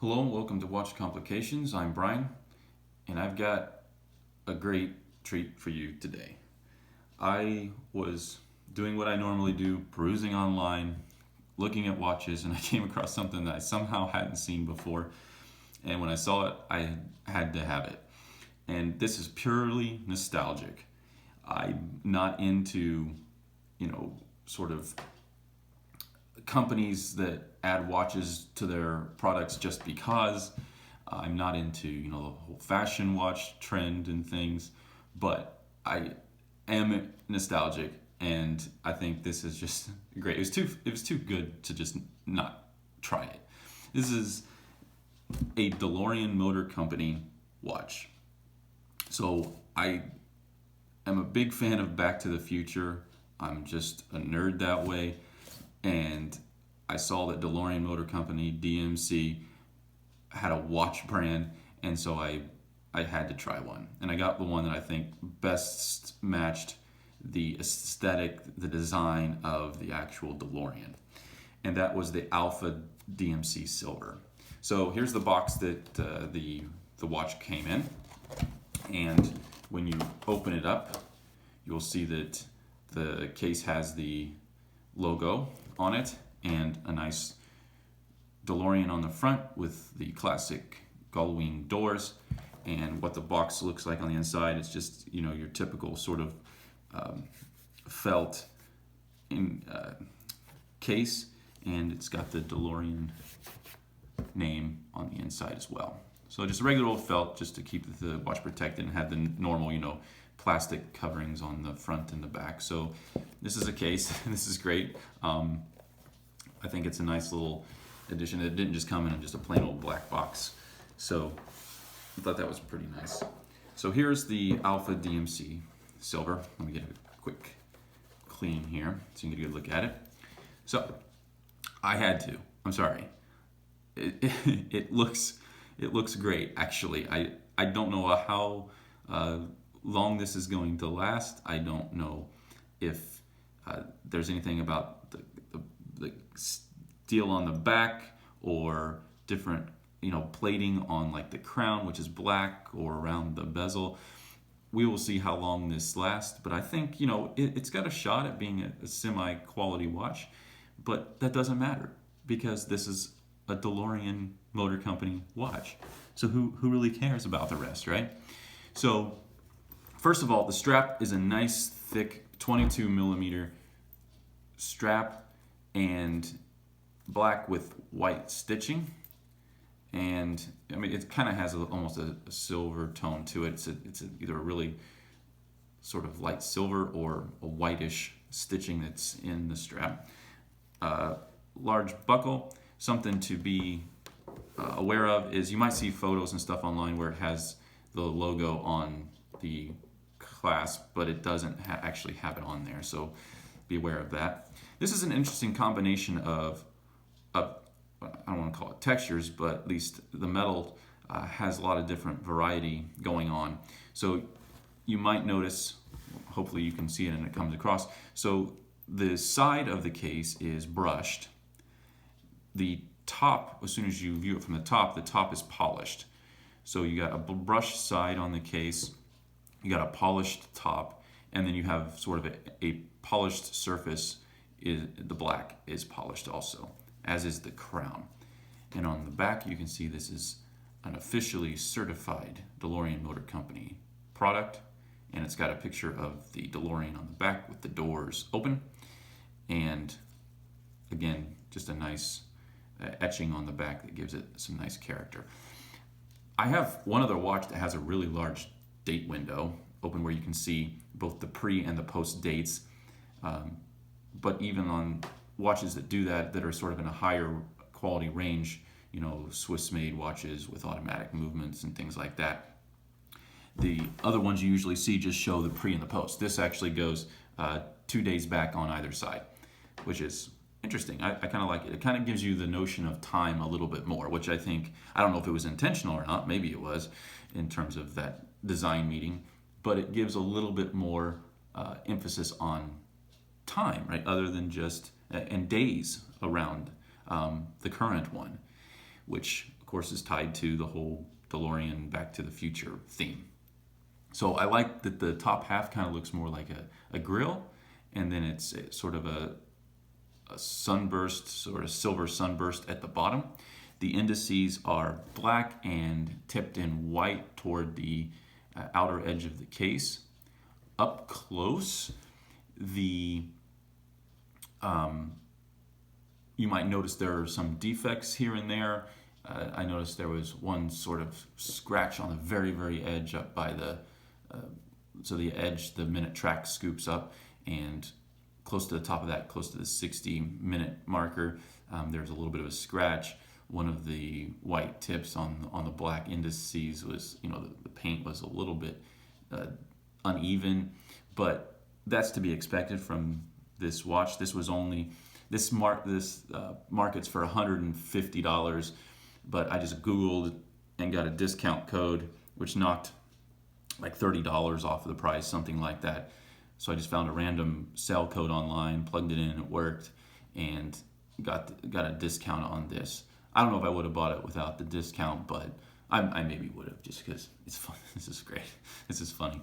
Hello and welcome to Watch Complications. I'm Brian, and I've got a great treat for you today. I was doing what I normally do, perusing online, looking at watches, and I came across something that I somehow hadn't seen before. And when I saw it, I had to have it. And this is purely nostalgic. I'm not into, sort of companies that add watches to their products just because. I'm not into the whole fashion watch trend and things, but I am nostalgic, and I think this is just great. It was too good to just not try it. This is a DeLorean Motor Company watch. So I am a big fan of Back to the Future. I'm just a nerd that way. And I saw that DeLorean Motor Company, DMC, had a watch brand, and so I had to try one. And I got the one that I think best matched the aesthetic, the design of the actual DeLorean. And that was the Alpha DMC Silver. So here's the box that the watch came in. And when you open it up, you'll see that the case has the logo on it and a nice DeLorean on the front with the classic gull-wing doors. And what the box looks like on the inside is just your typical sort of felt case, and it's got the DeLorean name on the inside as well. So just a regular old felt, just to keep the watch protected, and had the normal plastic coverings on the front and the back. So this is a case. This is great. I think it's a nice little addition. It didn't just come in just a plain old black box. So I thought that was pretty nice. So here's the Alpha DMC Silver. Let me get a quick clean here so you can get a good look at it. So I had to. I'm sorry. It looks great, actually. I don't know how long this is going to last. I don't know if there's anything about the steel on the back or different plating on like the crown, which is black, or around the bezel. We will see how long this lasts, but I think it's got a shot at being a semi-quality watch, but that doesn't matter because this is a DeLorean Motor Company watch. So who really cares about the rest, right? So first of all, the strap is a nice thick 22 millimeter strap, and black with white stitching. And I mean, it kind of has almost a silver tone to it. It's either a really sort of light silver or a whitish stitching that's in the strap. Large buckle. Something to be aware of is you might see photos and stuff online where it has the logo on the clasp, but it doesn't actually have it on there. So be aware of that. This is an interesting combination of I don't want to call it textures, but at least the metal has a lot of different variety going on. So you might notice, hopefully you can see it and it comes across. So the side of the case is brushed. The top, as soon as you view it from the top is polished. So you got a brushed side on the case, you got a polished top, and then you have sort of a polished surface. The black is polished also, as is the crown. And on the back, you can see this is an officially certified DeLorean Motor Company product, and it's got a picture of the DeLorean on the back with the doors open, and again, just a nice etching on the back that gives it some nice character. I have one other watch that has a really large date window open where you can see both the pre and the post dates. But even on watches that do that are sort of in a higher quality range, Swiss-made watches with automatic movements and things like that, the other ones you usually see just show the pre and the post. This actually goes 2 days back on either side, which is interesting. I kind of like it. It kind of gives you the notion of time a little bit more, which I don't know if it was intentional or not, maybe it was in terms of that design meeting, but it gives a little bit more emphasis on time, right? Other than just, and days around the current one, which of course, is tied to the whole DeLorean Back to the Future theme. So I like that the top half kind of looks more like a grill, and then it's sort of a sunburst, sort of silver sunburst at the bottom. The indices are black and tipped in white toward the outer edge of the case. Up close, you might notice there are some defects here and there. I noticed there was one sort of scratch on the very, very edge up by so the edge, the minute track scoops up, and close to the top of that, close to the 60-minute marker, there's a little bit of a scratch. One of the white tips on the black indices was, the paint was a little bit uneven, but that's to be expected from this watch. This markets for $150, but I just Googled and got a discount code, which knocked like $30 off of the price, something like that. So I just found a random sale code online, plugged it in, and it worked, and got a discount on this. I don't know if I would have bought it without the discount, but I maybe would have, just because it's fun. This is great. This is funny.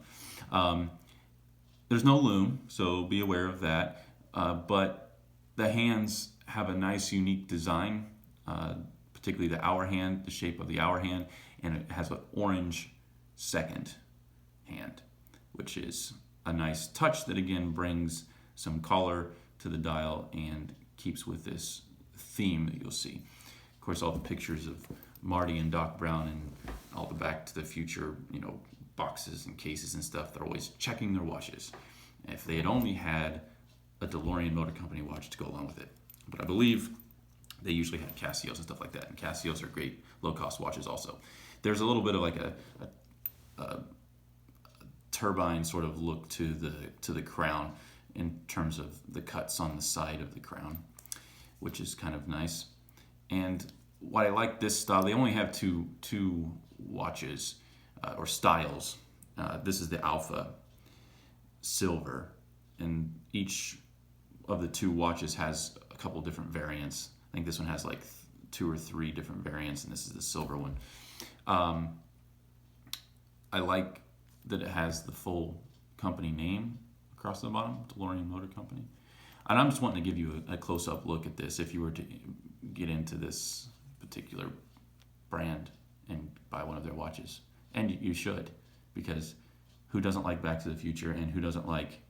There's no loom, so be aware of that. But the hands have a nice, unique design, particularly the hour hand, the shape of the hour hand, and it has an orange second hand, which is a nice touch that again brings some color to the dial and keeps with this theme that you'll see. Of course, all the pictures of Marty and Doc Brown and all the Back to the Future, boxes and cases and stuff, they're always checking their watches. If they had only had a DeLorean Motor Company watch to go along with it. But I believe they usually had Casios and stuff like that, and Casios are great low-cost watches also. There's a little bit of like a turbine sort of look to the crown in terms of the cuts on the side of the crown, which is kind of nice. And what I like this style, they only have two watches or styles. This is the Alpha Silver, and each of the two watches has a couple different variants. I think this one has like 2 or 3 different variants, and this is the silver one. I like that it has the full company name across the bottom, DeLorean Motor Company. And I'm just wanting to give you a close-up look at this if you were to get into this particular brand and buy one of their watches. And you should, because who doesn't like Back to the Future, and who doesn't like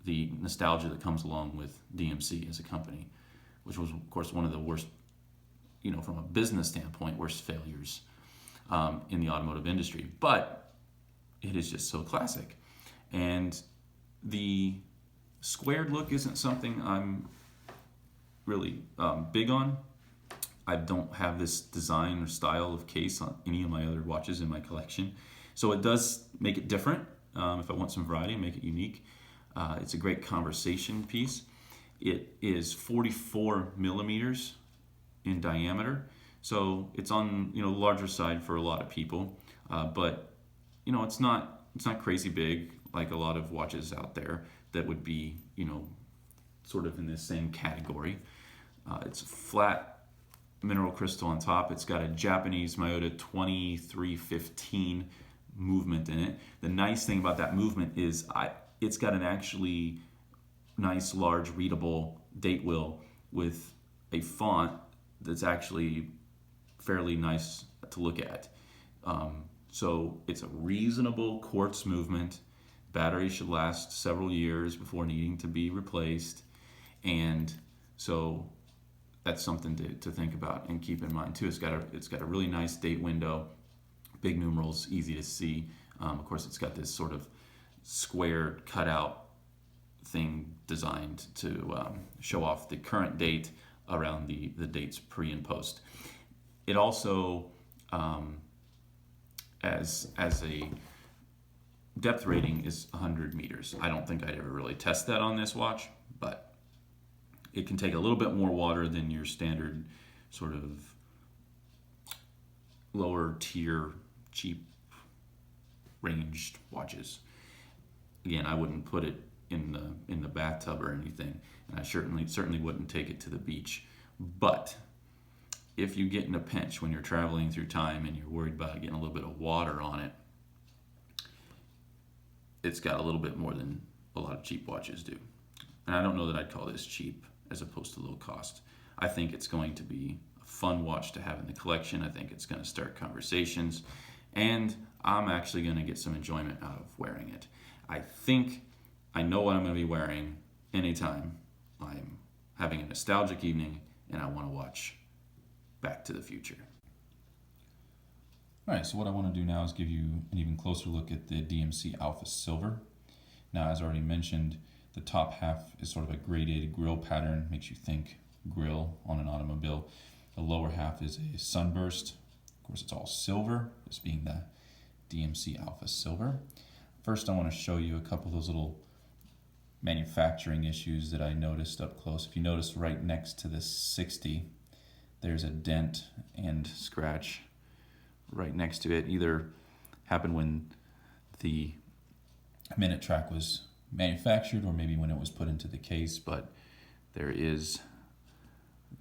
the nostalgia that comes along with DMC as a company, which was, of course, one of the worst, from a business standpoint, worst failures in the automotive industry. But it is just so classic. And the squared look isn't something I'm really big on. I don't have this design or style of case on any of my other watches in my collection. So it does make it different. If I want some variety, make it unique. It's a great conversation piece. It is 44 millimeters in diameter. So it's on the larger side for a lot of people. But it's not crazy big like a lot of watches out there that would be, sort of in this same category. It's flat mineral crystal on top. It's got a Japanese Miyota 2315 movement in it. The nice thing about that movement is it's got an actually nice, large, readable date wheel with a font that's actually fairly nice to look at. So it's a reasonable quartz movement. Battery should last several years before needing to be replaced. And so that's something to think about and keep in mind too. It's got a really nice date window, big numerals, easy to see. Of course, it's got this sort of squared cutout thing designed to show off the current date around the dates pre and post. It also, as a depth rating, is 100 meters. I don't think I'd ever really test that on this watch, but it can take a little bit more water than your standard sort of lower tier, cheap ranged watches. Again, I wouldn't put it in the bathtub or anything, and I certainly wouldn't take it to the beach. But if you get in a pinch when you're traveling through time and you're worried about getting a little bit of water on it, it's got a little bit more than a lot of cheap watches do. And I don't know that I'd call this cheap as opposed to low cost. I think it's going to be a fun watch to have in the collection. I think it's going to start conversations, and I'm actually going to get some enjoyment out of wearing it. I think I know what I'm going to be wearing anytime I'm having a nostalgic evening and I want to watch Back to the Future. All right, so what I want to do now is give you an even closer look at the DMC Alpha Silver. Now, as already mentioned, the top half is sort of a graded grill pattern, makes you think grill on an automobile. The lower half is a sunburst. Of course, it's all silver, this being the DMC Alpha Silver. First, I want to show you a couple of those little manufacturing issues that I noticed up close. If you notice right next to this 60, there's a dent and scratch right next to it. Either happened when the minute track was manufactured or maybe when it was put into the case, but there is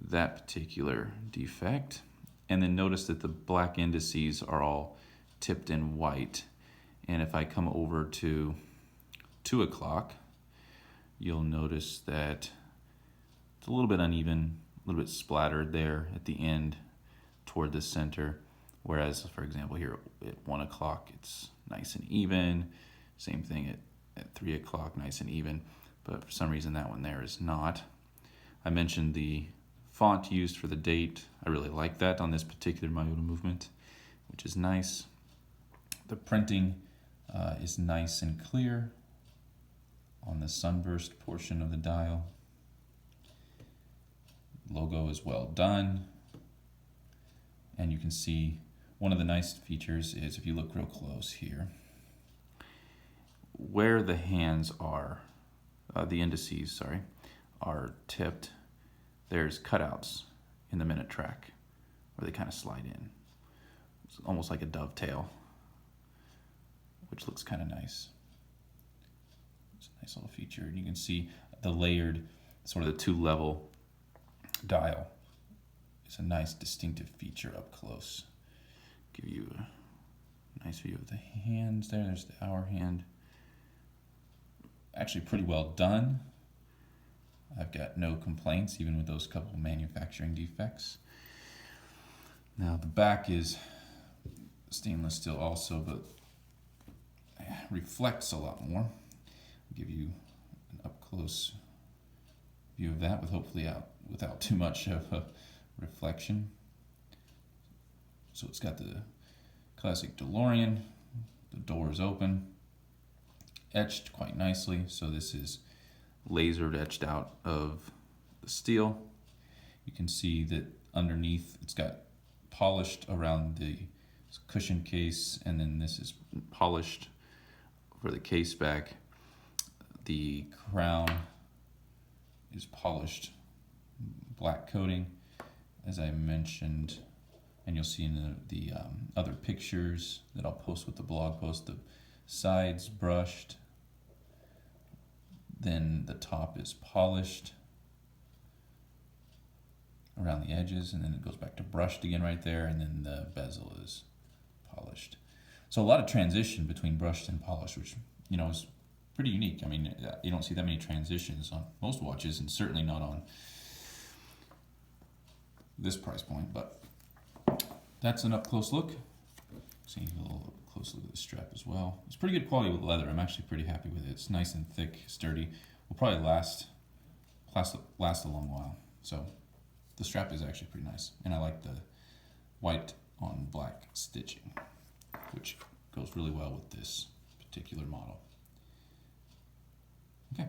that particular defect. And then notice that the black indices are all tipped in white. And if I come over to 2 o'clock, you'll notice that it's a little bit uneven, a little bit splattered there at the end toward the center. Whereas, for example, here at 1 o'clock, it's nice and even. Same thing at 3 o'clock, nice and even. But for some reason, that one there is not. I mentioned the font used for the date. I really like that on this particular Myoto movement, which is nice. The printing is nice and clear on the sunburst portion of the dial. Logo is well done. And you can see one of the nice features is, if you look real close here, where the hands are, the indices, sorry, are tipped, there's cutouts in the minute track where they kind of slide in. It's almost like a dovetail, which looks kind of nice. It's a nice little feature. And you can see the layered, sort of the 2-level dial. It's a nice distinctive feature up close. Give you a nice view of the hands there. There's the hour hand. Actually pretty well done. I've got no complaints, even with those couple manufacturing defects. Now the back is stainless steel also, but reflects a lot more. I'll give you an up-close view of that, with hopefully without too much of a reflection. So it's got the classic DeLorean. The door is open, etched quite nicely. So this is lasered etched out of the steel. You can see that underneath it's got polished around the cushion case, and then this is polished for the case back. The crown is polished black coating, as I mentioned, and you'll see in the other pictures that I'll post with the blog post, the sides brushed, then the top is polished around the edges, and then it goes back to brushed again right there, and then the bezel is polished. So a lot of transition between brushed and polished, which, you know, is pretty unique. I mean, you don't see that many transitions on most watches, and certainly not on this price point, but that's an up-close look. See a little close look at the strap as well. It's pretty good quality with leather. I'm actually pretty happy with it. It's nice and thick, sturdy. Will probably last a long while. So the strap is actually pretty nice, and I like the white on black stitching, which goes really well with this particular model. Okay.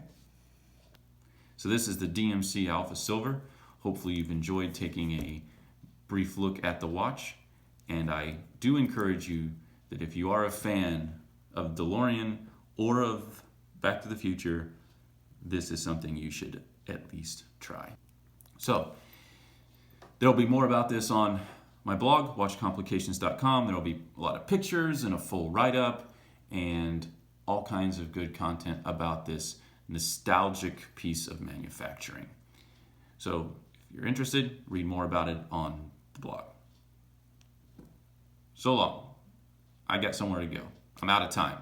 So this is the DMC Alpha Silver. Hopefully you've enjoyed taking a brief look at the watch, and I do encourage you that if you are a fan of DeLorean or of Back to the Future, this is something you should at least try. So there'll be more about this on my blog, watchcomplications.com. There'll be a lot of pictures and a full write-up and all kinds of good content about this nostalgic piece of manufacturing. So if you're interested, read more about it on the blog. So long. I got somewhere to go. I'm out of time.